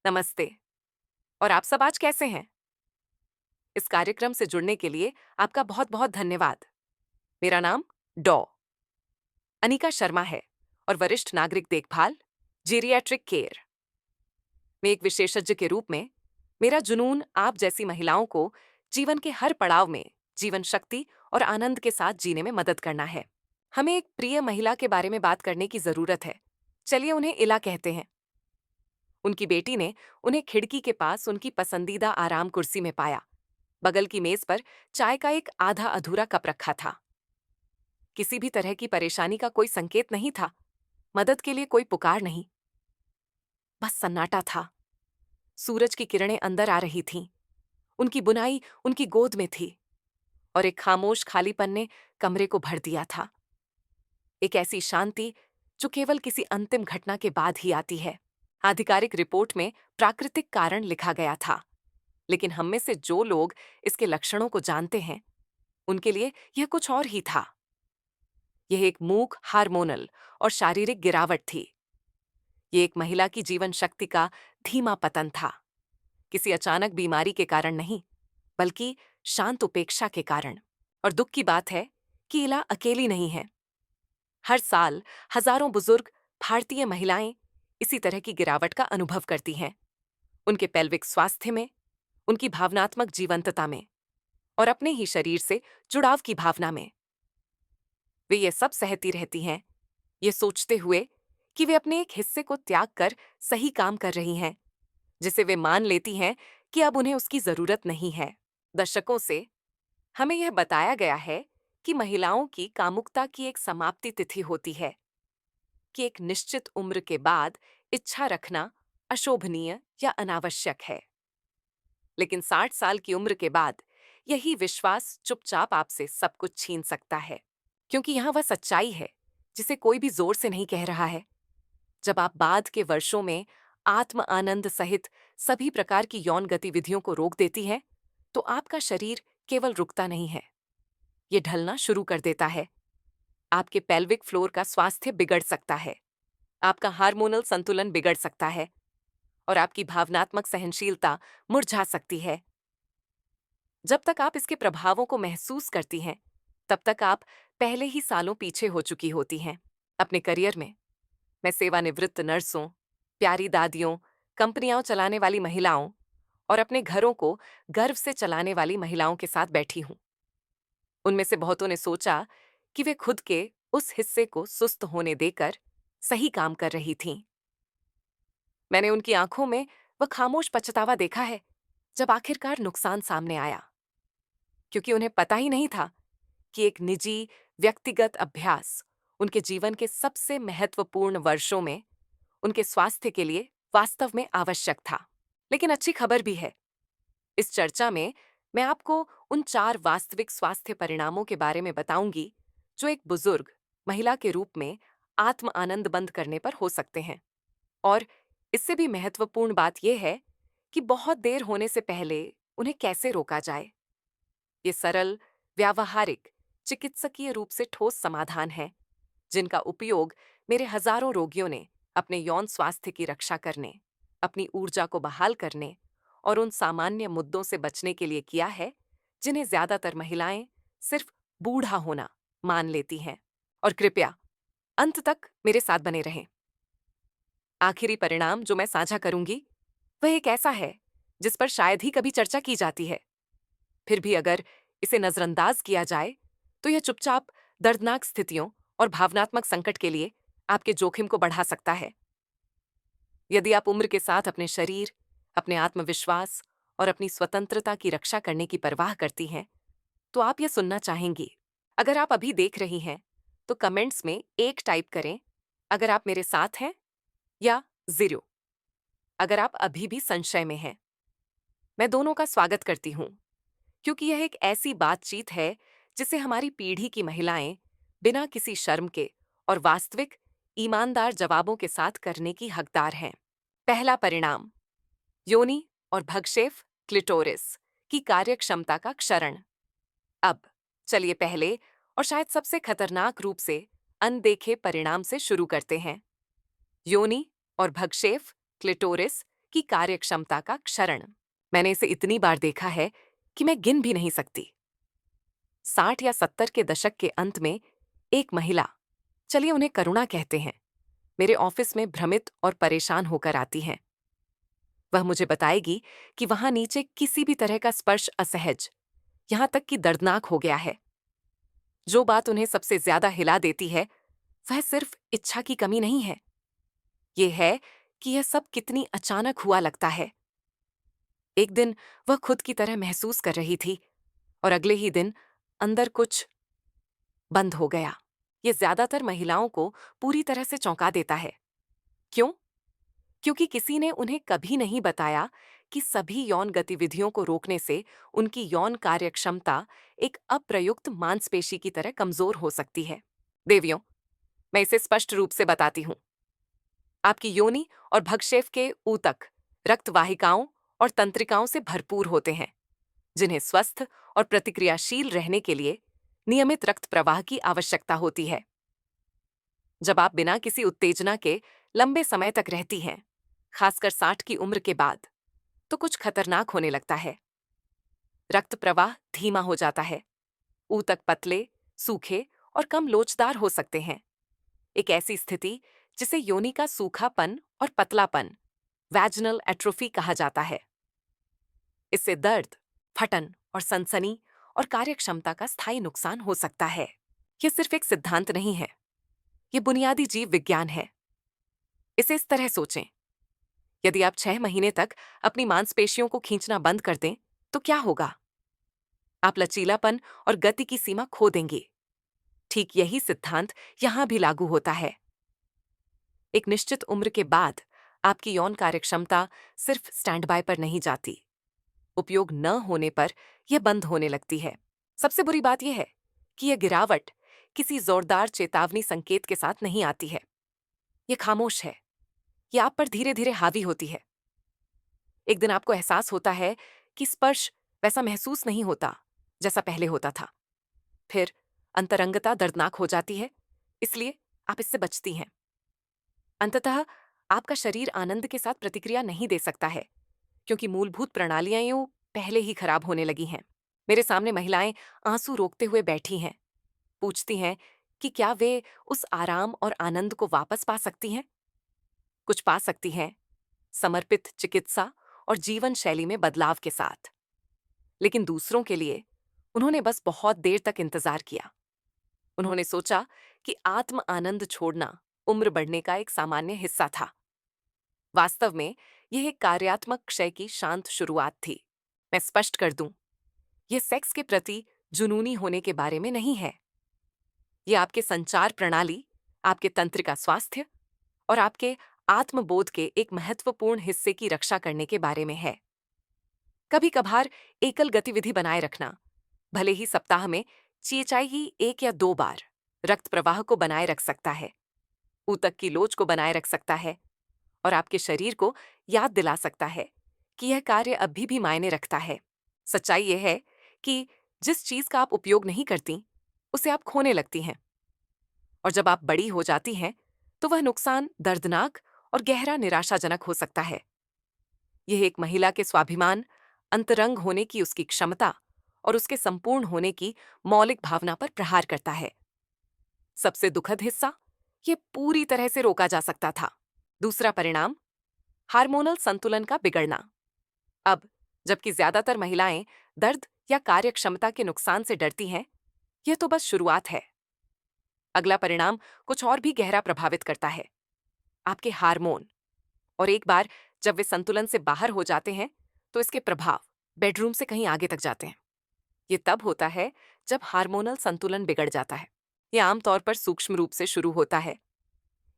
नमस्ते। और आप सब आज कैसे हैं? इस कार्यक्रम से जुड़ने के लिए आपका बहुत बहुत धन्यवाद। मेरा नाम डॉ अनिका शर्मा है और वरिष्ठ नागरिक देखभाल जीरियाट्रिक केयर में एक विशेषज्ञ के रूप में मेरा जुनून आप जैसी महिलाओं को जीवन के हर पड़ाव में जीवन शक्ति और आनंद के साथ जीने में मदद करना है। हमें एक प्रिय महिला के बारे में बात करने की जरूरत है। चलिए उन्हें इला कहते हैं। उनकी बेटी ने उन्हें खिड़की के पास उनकी पसंदीदा आराम कुर्सी में पाया। बगल की मेज पर चाय का एक आधा अधूरा कप रखा था। किसी भी तरह की परेशानी का कोई संकेत नहीं था, मदद के लिए कोई पुकार नहीं। बस सन्नाटा था। सूरज की किरणें अंदर आ रही थीं। उनकी बुनाई उनकी गोद में थी और एक खामोश खालीपन ने कमरे को भर दिया था। एक ऐसी शांति जो केवल किसी अंतिम घटना के बाद ही आती है। आधिकारिक रिपोर्ट में प्राकृतिक कारण लिखा गया था, लेकिन हम में से जो लोग इसके लक्षणों को जानते हैं, उनके लिए यह कुछ और ही था। यह एक मूक हार्मोनल और शारीरिक गिरावट थी। ये एक महिला की जीवन शक्ति का धीमा पतन था, किसी अचानक बीमारी के कारण नहीं, बल्कि शांत उपेक्षा के कारण। और दुख की बात है कि इला अकेली नहीं है। हर साल हजारों बुजुर्ग भारतीय महिलाएं इसी तरह की गिरावट का अनुभव करती हैं, उनके पैल्विक स्वास्थ्य में, उनकी भावनात्मक जीवंतता में और अपने ही शरीर से जुड़ाव की भावना में। वे ये सब सहती रहती हैं, ये सोचते हुए कि वे अपने एक हिस्से को त्याग कर सही काम कर रही हैं, जिसे वे मान लेती हैं कि अब उन्हें उसकी जरूरत नहीं है। दशकों से हमें यह बताया गया है कि महिलाओं की कामुकता की एक समाप्ति तिथि होती है, कि एक निश्चित उम्र के बाद इच्छा रखना अशोभनीय या अनावश्यक है। लेकिन 60 साल की उम्र के बाद यही विश्वास चुपचाप आपसे सब कुछ छीन सकता है, क्योंकि यहां वह सच्चाई है जिसे कोई भी जोर से नहीं कह रहा है। जब आप बाद के वर्षों में आत्म आनंद सहित सभी प्रकार की यौन गतिविधियों को रोक देती हैं, तो आपका शरीर केवल रुकता नहीं है, ये ढलना शुरू कर देता है। आपके पेल्विक फ्लोर का स्वास्थ्य बिगड़ सकता है, आपका हार्मोनल संतुलन बिगड़ सकता है और आपकी भावनात्मक सहनशीलता मुरझा सकती है। जब तक आप इसके प्रभावों को महसूस करती हैं, तब तक आप पहले ही सालों पीछे हो चुकी होती हैं अपने करियर में। मैं सेवानिवृत्त नर्सों, प्यारी दादियों, कंपनियां चलाने वाली महिलाओं और अपने घरों को गर्व से चलाने वाली महिलाओं के साथ बैठी हूं। उनमें से बहुतों ने सोचा कि वे खुद के उस हिस्से को सुस्त होने देकर सही काम कर रही थीं। मैंने उनकी आंखों में वह खामोश पछतावा देखा है जब आखिरकार नुकसान सामने आया, क्योंकि उन्हें पता ही नहीं था कि एक निजी व्यक्तिगत अभ्यास उनके जीवन के सबसे महत्वपूर्ण वर्षों में उनके स्वास्थ्य के लिए वास्तव में आवश्यक था। लेकिन अच्छी खबर भी है। इस चर्चा में मैं आपको उन 4 वास्तविक स्वास्थ्य परिणामों के बारे में बताऊंगी जो एक बुजुर्ग महिला के रूप में आत्म आनंद बंद करने पर हो सकते हैं। और इससे भी महत्वपूर्ण बात यह है कि बहुत देर होने से पहले उन्हें कैसे रोका जाए। ये सरल, व्यावहारिक, चिकित्सकीय रूप से ठोस समाधान हैं, जिनका उपयोग मेरे हजारों रोगियों ने अपने यौन स्वास्थ्य की रक्षा करने, अपनी ऊर्जा को बहाल करने और उन सामान्य मुद्दों से बचने के लिए किया है जिन्हें ज्यादातर महिलाएं सिर्फ बूढ़ा होना मान लेती हैं। और कृपया अंत तक मेरे साथ बने रहें। आखिरी परिणाम जो मैं साझा करूंगी वह एक ऐसा है जिस पर शायद ही कभी चर्चा की जाती है। फिर भी अगर इसे नजरअंदाज किया जाए तो यह चुपचाप दर्दनाक स्थितियों और भावनात्मक संकट के लिए आपके जोखिम को बढ़ा सकता है। यदि आप उम्र के साथ अपने शरीर, अपने आत्मविश्वास और अपनी स्वतंत्रता की रक्षा करने की परवाह करती हैं, तो आप यह सुनना चाहेंगी। अगर आप अभी देख रही हैं, तो कमेंट्स में 1 टाइप करें अगर आप मेरे साथ हैं, या 0 अगर आप अभी भी संशय में हैं। मैं दोनों का स्वागत करती हूं, क्योंकि यह एक ऐसी बातचीत है जिसे हमारी पीढ़ी की महिलाएं बिना किसी शर्म के और वास्तविक, ईमानदार जवाबों के साथ करने की हकदार हैं। पहला परिणाम, योनि और भगशेफ क्लिटोरिस की कार्यक्षमता का क्षरण। अब चलिए पहले और शायद सबसे खतरनाक रूप से अनदेखे परिणाम से शुरू करते हैं। योनि और भगशेफ क्लिटोरिस आपकी कार्यक्षमता का क्षरण। मैंने इसे इतनी बार देखा है कि मैं गिन भी नहीं सकती। 60 या 70 के दशक के अंत में एक महिला, चलिए उन्हें करुणा कहते हैं, मेरे ऑफिस में भ्रमित और परेशान होकर आती हैं। वह मुझे बताएगी कि वहां नीचे किसी भी तरह का स्पर्श असहज, यहां तक कि दर्दनाक हो गया है। जो बात उन्हें सबसे ज्यादा हिला देती है वह सिर्फ इच्छा की कमी नहीं है, ये है कि यह सब कितनी अचानक हुआ लगता है। एक दिन वह खुद की तरह महसूस कर रही थी और अगले ही दिन अंदर कुछ बंद हो गया। ये ज्यादातर महिलाओं को पूरी तरह से चौंका देता है। क्यों? क्योंकि किसी ने उन्हें कभी नहीं बताया कि सभी यौन गतिविधियों को रोकने से उनकी यौन कार्यक्षमता एक अप्रयुक्त मांसपेशी की तरह कमजोर हो सकती है। देवियों, मैं इसे स्पष्ट रूप से बताती हूं। आपकी योनि और भक्षेप के ऊतक रक्त वाहिकाओं और तंत्रिकाओं से भरपूर होते हैं, जिन्हें स्वस्थ और प्रतिक्रियाशील रहने के लिए नियमित रक्त प्रवाह की आवश्यकता होती है। जब आप बिना किसी उत्तेजना के लंबे समय तक रहती हैं, खासकर 60 की उम्र के बाद, तो कुछ खतरनाक होने लगता है। रक्त प्रवाह धीमा हो जाता है, ऊतक पतले, सूखे और कम लोचदार हो सकते हैं। एक ऐसी स्थिति जिसे योनि का सूखापन और पतलापन, वैजिनल एट्रोफी कहा जाता है। इससे दर्द, फटन और सनसनी और कार्यक्षमता का स्थायी नुकसान हो सकता है। यह सिर्फ एक सिद्धांत नहीं है, यह बुनियादी जीव विज्ञान है। इसे इस तरह सोचें, यदि आप 6 महीने तक अपनी मांसपेशियों को खींचना बंद कर दें, तो क्या होगा? आप लचीलापन और गति की सीमा खो देंगे। ठीक यही सिद्धांत यहां भी लागू होता है। एक निश्चित उम्र के बाद आपकी यौन कार्यक्षमता सिर्फ स्टैंड बाय पर नहीं जाती, उपयोग न होने पर यह बंद होने लगती है। सबसे बुरी बात यह है कि यह गिरावट किसी जोरदार चेतावनी संकेत के साथ नहीं आती है। यह खामोश है, यह आप पर धीरे धीरे हावी होती है। एक दिन आपको एहसास होता है कि स्पर्श वैसा महसूस नहीं होता जैसा पहले होता था। फिर अंतरंगता दर्दनाक हो जाती है, इसलिए आप इससे बचती हैं। अंततः आपका शरीर आनंद के साथ प्रतिक्रिया नहीं दे सकता है, क्योंकि मूलभूत प्रणालियां यूं पहले ही खराब होने लगी हैं। मेरे सामने महिलाएं आंसू रोकते हुए बैठी हैं, पूछती हैं कि क्या वे उस आराम और आनंद को वापस पा सकती हैं। कुछ पा सकती हैं, समर्पित चिकित्सा और जीवन शैली में बदलाव के साथ। लेकिन दूसरों के लिए उन्होंने बस बहुत देर तक इंतजार किया। उन्होंने सोचा कि आत्म आनंद छोड़ना उम्र बढ़ने का एक सामान्य हिस्सा था। वास्तव में यह एक कार्यात्मक क्षय की शांत शुरुआत थी। मैं स्पष्ट कर दूं, यह सेक्स के प्रति जुनूनी होने के बारे में नहीं है। यह आपके संचार प्रणाली, आपके तंत्रिका स्वास्थ्य और आपके आत्मबोध के एक महत्वपूर्ण हिस्से की रक्षा करने के बारे में है। कभी कभार एकल गतिविधि बनाए रखना, भले ही सप्ताह में चेचाई ही 1 या 2 बार, रक्त प्रवाह को बनाए रख सकता है, ऊतक की लोच को बनाए रख सकता है और आपके शरीर को याद दिला सकता है कि यह कार्य अभी भी मायने रखता है। सच्चाई यह है कि जिस चीज का आप उपयोग नहीं करती, उसे आप खोने लगती हैं। और जब आप बड़ी हो जाती हैं, तो वह नुकसान दर्दनाक और गहरा निराशाजनक हो सकता है। यह एक महिला के स्वाभिमान, अंतरंग होने की उसकी क्षमता और उसके संपूर्ण होने की मौलिक भावना पर प्रहार करता है। सबसे दुखद हिस्सा, यह पूरी तरह से रोका जा सकता था। दूसरा परिणाम, हार्मोनल संतुलन का बिगड़ना। अब जबकि ज्यादातर महिलाएं दर्द या कार्यक्षमता के नुकसान से डरती हैं, यह तो बस शुरुआत है। अगला परिणाम कुछ और भी गहरा प्रभावित करता है, आपके हार्मोन। और एक बार जब वे संतुलन से बाहर हो जाते हैं, तो इसके प्रभाव बेडरूम से कहीं आगे तक जाते हैं। ये तब होता है जब हार्मोनल संतुलन बिगड़ जाता है। यह आमतौर पर सूक्ष्म रूप से शुरू होता है।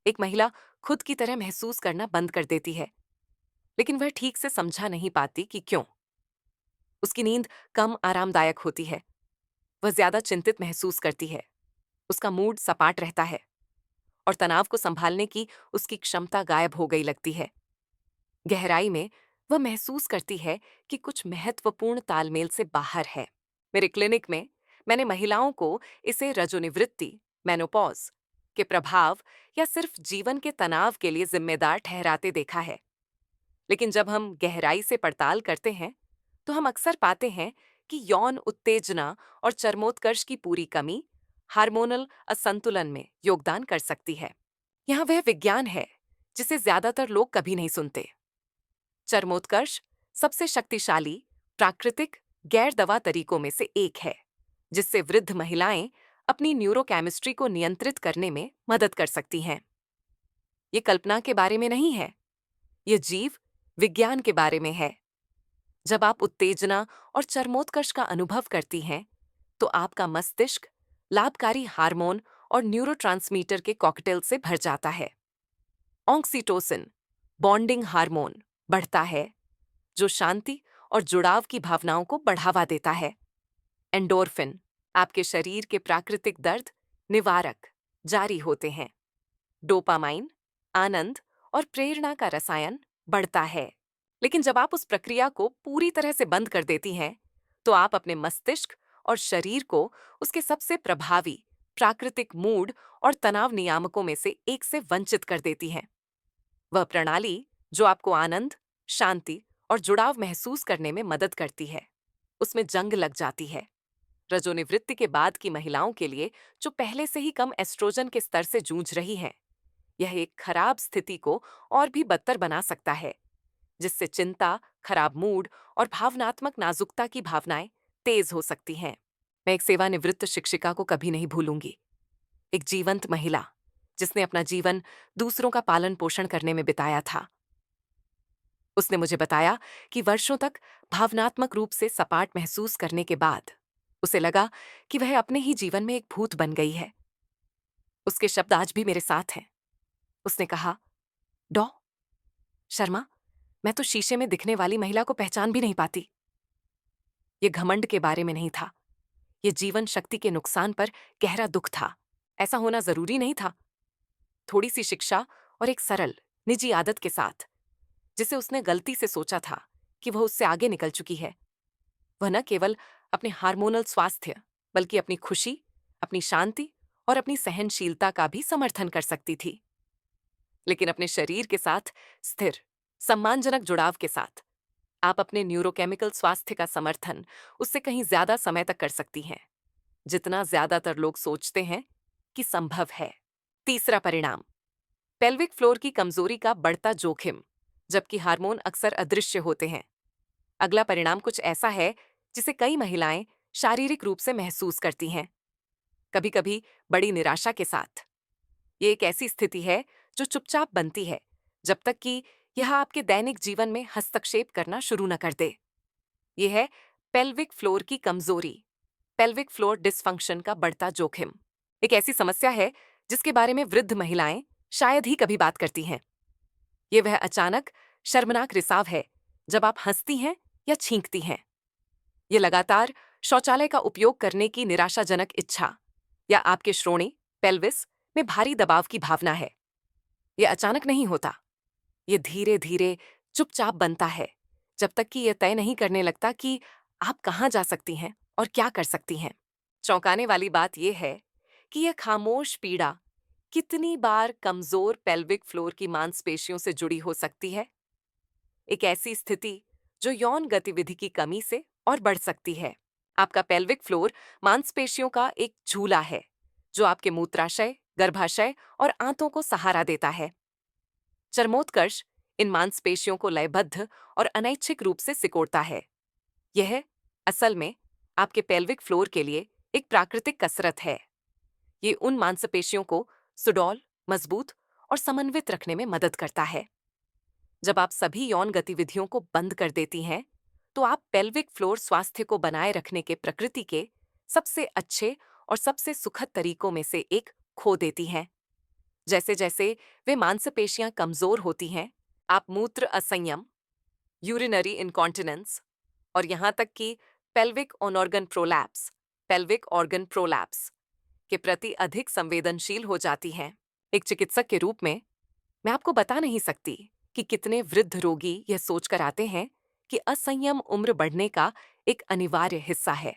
एक महिला खुद की तरह महसूस करना बंद कर देती है, लेकिन वह ठीक से समझा नहीं पाती कि क्यों। उसकी नींद कम आरामदायक होती है, वह ज्यादा चिंतित महसूस करती है, उसका मूड सपाट रहता है और तनाव को संभालने की उसकी क्षमता गायब हो गई लगती है। गहराई में वह महसूस करती है कि कुछ महत्वपूर्ण तालमेल से बाहर है। मेरे क्लिनिक में मैंने महिलाओं को इसे रजोनिवृत्ति, मेनोपॉज के प्रभाव या सिर्फ जीवन के तनाव के लिए जिम्मेदार ठहराते देखा है। लेकिन जब हम गहराई से पड़ताल करते हैं तो हम अक्सर पाते हैं कि यौन उत्तेजना और चर्मोत्कर्ष की पूरी कमी हार्मोनल असंतुलन में योगदान कर सकती है। यहाँ वह विज्ञान है जिसे ज्यादातर लोग कभी नहीं सुनते। चर्मोत्कर्ष सबसे शक्तिशाली प्राकृतिक गैर दवा तरीकों में से एक है, जिससे वृद्ध महिलाएं अपनी न्यूरोकेमिस्ट्री को नियंत्रित करने में मदद कर सकती हैं। ये कल्पना के बारे में नहीं है, ये जीव विज्ञान के बारे में है। जब आप उत्तेजना और चर्मोत्कर्ष का अनुभव करती हैं, तो आपका मस्तिष्क लाभकारी हार्मोन और न्यूरोट्रांसमीटर के कॉकटेल से भर जाता है। ऑक्सीटोसिन, बॉन्डिंग हार्मोन, बढ़ता है, जो शांति और जुड़ाव की भावनाओं को बढ़ावा देता है। एंडोर्फिन, आपके शरीर के प्राकृतिक दर्द निवारक, जारी होते हैं। डोपामाइन, आनंद और प्रेरणा का रसायन बढ़ता है। लेकिन जब आप उस प्रक्रिया को पूरी तरह से बंद कर देती हैं, तो आप अपने मस्तिष्क और शरीर को उसके सबसे प्रभावी प्राकृतिक मूड और तनाव नियामकों में से एक से वंचित कर देती हैं। वह प्रणाली जो आपको आनंद, शांति और जुड़ाव महसूस करने में मदद करती है, उसमें जंग लग जाती है। रजोनिवृत्ति के बाद की महिलाओं के लिए जो पहले से ही कम एस्ट्रोजन के स्तर से जूझ रही हैं, यह एक खराब स्थिति को और भी बदतर बना सकता है, जिससे चिंता, खराब मूड और भावनात्मक नाजुकता की भावनाएं तेज हो सकती हैं। मैं एक सेवानिवृत्त शिक्षिका को कभी नहीं भूलूंगी, एक जीवंत महिला जिसने अपना जीवन दूसरों का पालन पोषण करने में बिताया था। उसने मुझे बताया कि वर्षों तक भावनात्मक रूप से सपाट महसूस करने के बाद उसे लगा कि वह अपने ही जीवन में एक भूत बन गई है। उसके शब्द आज भी मेरे साथ हैं। उसने कहा, डॉ शर्मा, मैं तो शीशे में दिखने वाली महिला को पहचान भी नहीं पाती। ये घमंड के बारे में नहीं था, ये जीवन शक्ति के नुकसान पर गहरा दुख था। ऐसा होना जरूरी नहीं था। थोड़ी सी शिक्षा और एक सरल निजी आदत के साथ, जिसे उसने गलती से सोचा था कि वह उससे आगे निकल चुकी है, वह न केवल अपने हार्मोनल स्वास्थ्य बल्कि अपनी खुशी, अपनी शांति और अपनी सहनशीलता का भी समर्थन कर सकती थी। लेकिन अपने शरीर के साथ स्थिर, सम्मानजनक जुड़ाव के साथ आप अपने न्यूरोकेमिकल स्वास्थ्य का समर्थन उससे कहीं ज्यादा समय तक कर सकती हैं, जितना ज्यादातर लोग सोचते हैं कि संभव है। तीसरा परिणाम, पेल्विक फ्लोर की कमजोरी का बढ़ता जोखिम, जबकि हार्मोन अक्सर अदृश्य होते हैं। अगला परिणाम कुछ ऐसा है जिसे कई महिलाएं शारीरिक रूप से महसूस करती हैं, कभी कभी बड़ी निराशा के साथ। ये एक ऐसी स्थिति है जो चुपचाप बनती है जब तक कि यह आपके दैनिक जीवन में हस्तक्षेप करना शुरू न कर दे। यह है पेल्विक फ्लोर की कमजोरी, पेल्विक फ्लोर डिसफंक्शन का बढ़ता जोखिम। एक ऐसी समस्या है जिसके बारे में वृद्ध महिलाएं शायद ही कभी बात करती हैं। ये वह अचानक शर्मनाक रिसाव है जब आप हंसती हैं या छींकती हैं। ये लगातार शौचालय का उपयोग करने की निराशाजनक इच्छा, या आपके श्रोणि पेल्विस में भारी दबाव की भावना है। यह अचानक नहीं होता, ये धीरे धीरे चुपचाप बनता है जब तक कि यह तय नहीं करने लगता कि आप कहाँ जा सकती हैं और क्या कर सकती हैं। चौंकाने वाली बात यह है कि यह खामोश पीड़ा कितनी बार कमजोर पेल्विक फ्लोर की मांसपेशियों से जुड़ी हो सकती है। एक ऐसी स्थिति जो यौन गतिविधि की कमी से और बढ़ सकती है। आपका पेल्विक फ्लोर मांसपेशियों का एक झूला है जो आपके मूत्राशय, गर्भाशय और आंतों को सहारा देता है। चर्मोत्कर्ष इन मांसपेशियों को लयबद्ध और अनैच्छिक रूप से सिकोड़ता है। यह असल में आपके पेल्विक फ्लोर के लिए एक प्राकृतिक कसरत है। ये उन मांसपेशियों को सुडौल, मजबूत और समन्वित रखने में मदद करता है। जब आप सभी यौन गतिविधियों को बंद कर देती हैं, तो आप पेल्विक फ्लोर स्वास्थ्य को बनाए रखने के प्रकृति के सबसे अच्छे और सबसे सुखद तरीकों में से एक खो देती हैं। जैसे जैसे वे मांसपेशियां कमजोर होती हैं, आप मूत्र असंयम, यूरिनरी इनकॉन्टिनेंस और यहां तक कि पेल्विक ऑर्गन प्रोलैप्स के प्रति अधिक संवेदनशील हो जाती हैं। एक चिकित्सक के रूप में मैं आपको बता नहीं सकती कि कितने वृद्ध रोगी यह सोचकर आते हैं कि असंयम उम्र बढ़ने का एक अनिवार्य हिस्सा है,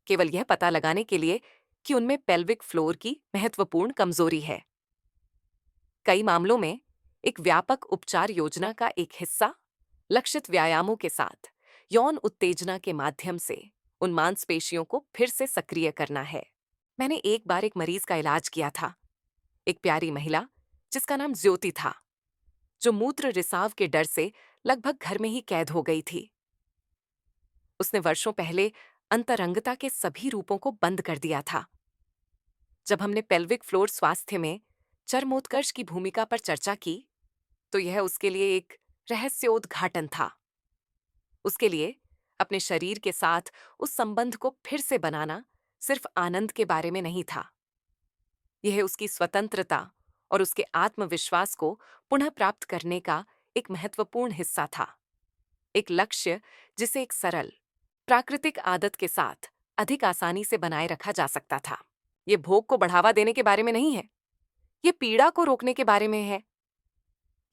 केवल यह पता लगाने के लिए कि उनमें पेल्विक फ्लोर की महत्वपूर्ण कमजोरी है। कई मामलों में एक व्यापक उपचार योजना का एक हिस्सा लक्षित व्यायामों के साथ यौन उत्तेजना के माध्यम से उन मांसपेशियों को फिर से सक्रिय करना है। मैंने एक बार एक मरीज का इलाज किया था, एक प्यारी महिला जिसका नाम ज्योति था, जो मूत्र रिसाव के डर से लगभग घर में ही कैद हो गई थी। उसने वर्षों पहले अंतरंगता के सभी रूपों को बंद कर दिया था। जब हमने पेल्विक फ्लोर स्वास्थ्य में चरमोत्कर्ष की भूमिका पर चर्चा की, तो यह उसके लिए एक रहस्योद्घाटन था। उसके लिए अपने शरीर के साथ उस संबंध को फिर से बनाना सिर्फ आनंद के बारे में नहीं था। यह उसकी स्वतंत्रता और उसके आत्मविश्वास को पुनः प्राप्त करने का एक महत्वपूर्ण हिस्सा था। एक लक्ष्य जिसे एक सरल, प्राकृतिक आदत के साथ अधिक आसानी से बनाए रखा जा सकता था। ये भोग को बढ़ावा देने के बारे में नहीं है, ये पीड़ा को रोकने के बारे में है।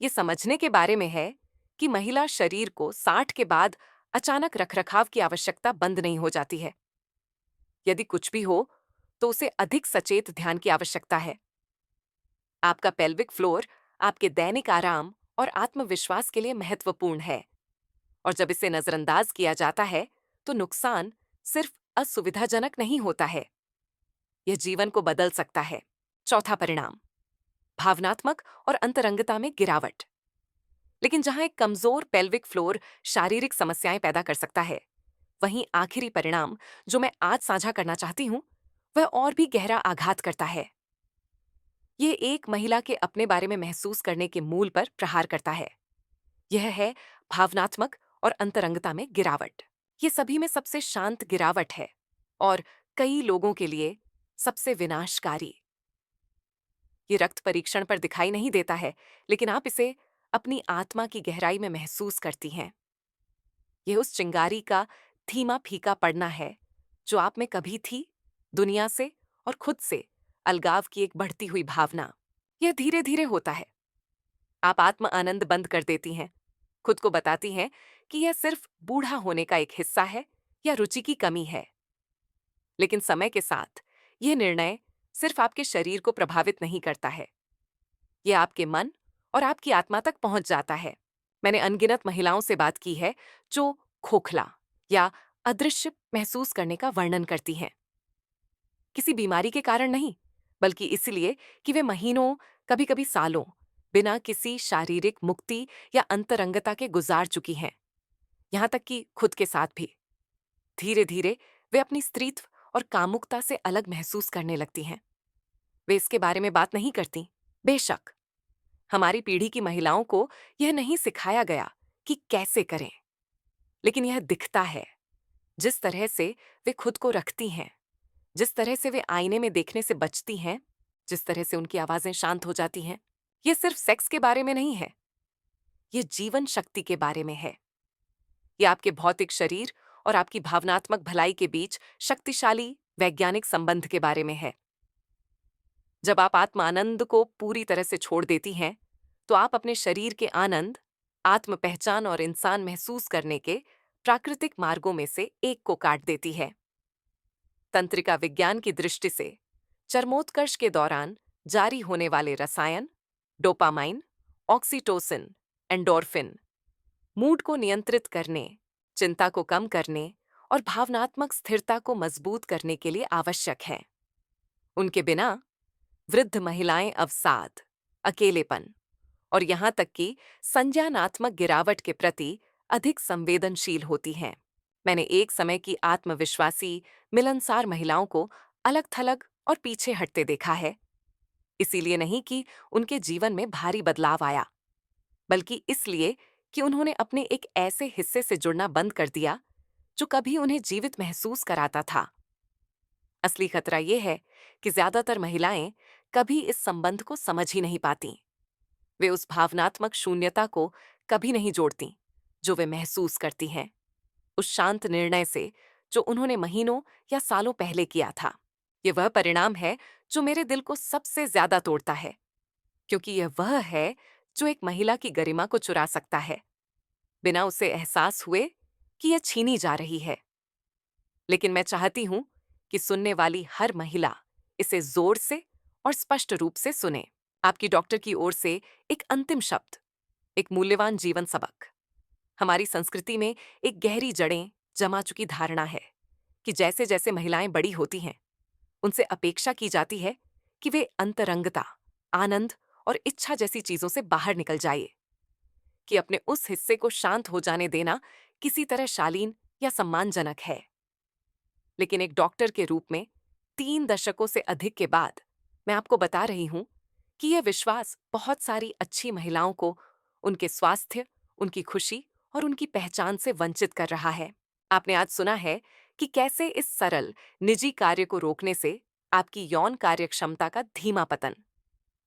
ये समझने के बारे में है कि महिला शरीर को 60 के बाद अचानक रखरखाव की आवश्यकता बंद नहीं हो जाती है। यदि कुछ भी हो, तो उसे अधिक सचेत ध्यान की आवश्यकता है। आपका पेल्विक फ्लोर आपके दैनिक आराम और आत्मविश्वास के लिए महत्वपूर्ण है, और जब इसे नजरअंदाज किया जाता है, तो नुकसान सिर्फ असुविधाजनक नहीं होता है, यह जीवन को बदल सकता है। चौथा परिणाम, भावनात्मक और अंतरंगता में गिरावट। लेकिन जहां एक कमजोर पेल्विक फ्लोर शारीरिक समस्याएं पैदा कर सकता है, वहीं आखिरी परिणाम जो मैं आज साझा करना चाहती हूं, वह और भी गहरा आघात करता है। यह एक महिला के अपने बारे में महसूस करने के मूल पर प्रहार करता है। यह है भावनात्मक और अंतरंगता में गिरावट। यह सभी में सबसे शांत गिरावट है और कई लोगों के लिए सबसे विनाशकारी। ये रक्त परीक्षण पर दिखाई नहीं देता है, लेकिन आप इसे अपनी आत्मा की गहराई में महसूस करती हैं। यह उस चिंगारी का धीमा फीका पड़ना है जो आप में कभी थी, दुनिया से और खुद से अलगाव की एक बढ़ती हुई भावना। यह धीरे धीरे होता है। आप आत्म आनंद बंद कर देती हैं, खुद को बताती हैं कि यह सिर्फ बूढ़ा होने का एक हिस्सा है या रुचि की कमी है। लेकिन समय के साथ यह निर्णय सिर्फ आपके शरीर को प्रभावित नहीं करता है, यह आपके मन और आपकी आत्मा तक पहुंच जाता है। मैंने अनगिनत महिलाओं से बात की है जो खोखला या अदृश्य महसूस करने का वर्णन करती हैं, किसी बीमारी के कारण नहीं, बल्कि इसलिए कि वे महीनों, कभी कभी सालों बिना किसी शारीरिक मुक्ति या अंतरंगता के गुजार चुकी हैं, यहां तक कि खुद के साथ भी। धीरे धीरे वे अपनी स्त्रीत्व और कामुकता से अलग महसूस करने लगती हैं। वे इसके बारे में बात नहीं करती। बेशक हमारी पीढ़ी की महिलाओं को यह नहीं सिखाया गया कि कैसे करें, लेकिन यह दिखता है, जिस तरह से वे खुद को रखती हैं, जिस तरह से वे आईने में देखने से बचती हैं, जिस तरह से उनकी आवाजें शांत हो जाती हैं। यह सिर्फ सेक्स के बारे में नहीं है, यह जीवन शक्ति के बारे में है। यह आपके भौतिक शरीर और आपकी भावनात्मक भलाई के बीच शक्तिशाली वैज्ञानिक संबंध के बारे में है। जब आप आत्म आनंद को पूरी तरह से छोड़ देती हैं, तो आप अपने शरीर के आनंद, आत्म पहचान और इंसान महसूस करने के प्राकृतिक मार्गों में से एक को काट देती है। तंत्रिका विज्ञान की दृष्टि से चरमोत्कर्ष के दौरान जारी होने वाले रसायन डोपामाइन, ऑक्सीटोसिन, एंडोर्फिन मूड को नियंत्रित करने, चिंता को कम करने और भावनात्मक स्थिरता को मजबूत करने के लिए आवश्यक हैं। उनके बिना वृद्ध महिलाएं अवसाद, अकेलेपन और यहां तक कि संज्ञानात्मक गिरावट के प्रति अधिक संवेदनशील होती हैं। मैंने एक समय की आत्मविश्वासी, मिलनसार महिलाओं को अलग थलग और पीछे हटते देखा है। इसीलिए नहीं कि उनके जीवन में भारी बदलाव आया, बल्कि इसलिए कि उन्होंने अपने एक ऐसे हिस्से से जुड़ना बंद कर दिया जो कभी उन्हें जीवित महसूस कराता था। असली खतरा यह है कि ज्यादातर महिलाएं कभी इस संबंध को समझ ही नहीं पाती। वे उस भावनात्मक शून्यता को कभी नहीं जोड़ती जो वे महसूस करती हैं, उस शांत निर्णय से जो उन्होंने महीनों या सालों पहले किया था। यह वह परिणाम है जो मेरे दिल को सबसे ज्यादा तोड़ता है, क्योंकि यह वह है जो एक महिला की गरिमा को चुरा सकता है, बिना उसे एहसास हुए कि यह छीनी जा रही है। लेकिन मैं चाहती हूं कि सुनने वाली हर महिला इसे जोर से और स्पष्ट रूप से सुने। आपकी डॉक्टर की ओर से एक अंतिम शब्द, एक मूल्यवान जीवन सबक। हमारी संस्कृति में एक गहरी जड़ें जमा चुकी धारणा है कि जैसे जैसे महिलाएं बड़ी होती हैं, उनसे अपेक्षा की जाती है कि वे अंतरंगता, आनंद और इच्छा जैसी चीजों से बाहर निकल जाए, कि अपने उस हिस्से को शांत हो जाने देना किसी तरह शालीन या सम्मानजनक है। लेकिन एक डॉक्टर के रूप में 3 दशकों से अधिक के बाद मैं आपको बता रही हूं कि यह विश्वास बहुत सारी अच्छी महिलाओं को उनके स्वास्थ्य, उनकी खुशी और उनकी पहचान से वंचित कर रहा है। आपने आज सुना है कि कैसे इस सरल, निजी कार्य को रोकने से आपकी यौन कार्यक्षमता का धीमा पतन,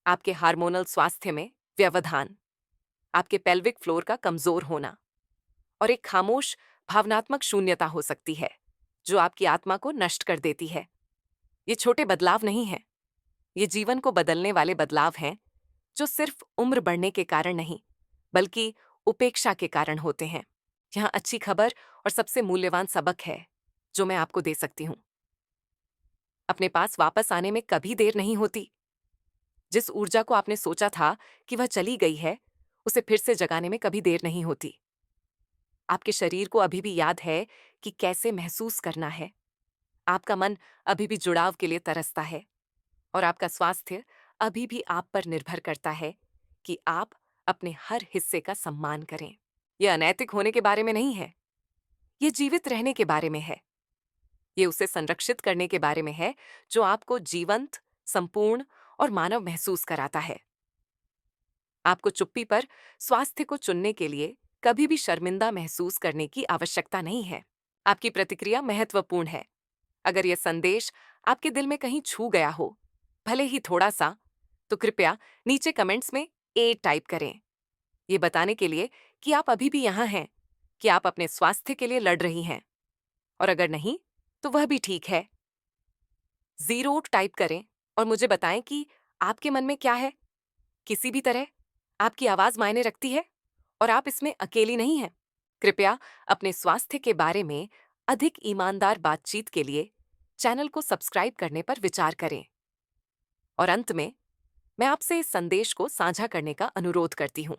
आपके हार्मोनल स्वास्थ्य में व्यवधान, आपके पेल्विक फ्लोर का कमजोर होना और एक खामोश भावनात्मक शून्यता हो सकती है, जो आपकी आत्मा को नष्ट कर देती है। ये छोटे बदलाव नहीं हैं, ये जीवन को बदलने वाले बदलाव हैं, जो सिर्फ उम्र बढ़ने के कारण नहीं, बल्कि उपेक्षा के कारण होते हैं। यहाँ अच्छी खबर और सबसे मूल्यवान सबक है जो मैं आपको दे सकती हूँ। अपने पास वापस आने में कभी देर नहीं होती। जिस ऊर्जा को आपने सोचा था कि वह चली गई है, उसे फिर से जगाने में कभी देर नहीं होती। आपके शरीर को अभी भी याद है कि कैसे महसूस करना है। आपका मन अभी भी जुड़ाव के लिए तरसता है और आपका स्वास्थ्य अभी भी आप पर निर्भर करता है कि आप अपने हर हिस्से का सम्मान करें। यह अनैतिक होने के बारे में नहीं है, ये जीवित रहने के बारे में है। ये उसे संरक्षित करने के बारे में है जो आपको जीवंत, संपूर्ण और मानव महसूस कराता है। आपको चुप्पी पर स्वास्थ्य को चुनने के लिए कभी भी शर्मिंदा महसूस करने की आवश्यकता नहीं है। आपकी प्रतिक्रिया महत्वपूर्ण है। अगर यह संदेश आपके दिल में कहीं छू गया हो, भले ही थोड़ा सा, तो कृपया नीचे कमेंट्स में ए टाइप करें, ये बताने के लिए कि आप अभी भी यहाँ हैं, कि आप अपने स्वास्थ्य के लिए लड़ रही हैं। और अगर नहीं, तो वह भी ठीक है। 0 टाइप करें और मुझे बताएं कि आपके मन में क्या है। किसी भी तरह आपकी आवाज मायने रखती है और आप इसमें अकेली नहीं हैं। कृपया अपने स्वास्थ्य के बारे में अधिक ईमानदार बातचीत के लिए चैनल को सब्सक्राइब करने पर विचार करें। और अंत में मैं आपसे इस संदेश को साझा करने का अनुरोध करती हूँ।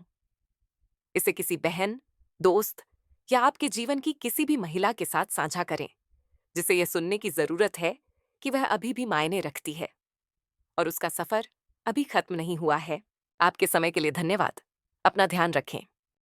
इसे किसी बहन, दोस्त या आपके जीवन की किसी भी महिला के साथ साझा करें, जिसे यह सुनने की जरूरत है कि वह अभी भी मायने रखती है और उसका सफर अभी खत्म नहीं हुआ है। आपके समय के लिए धन्यवाद। अपना ध्यान रखें।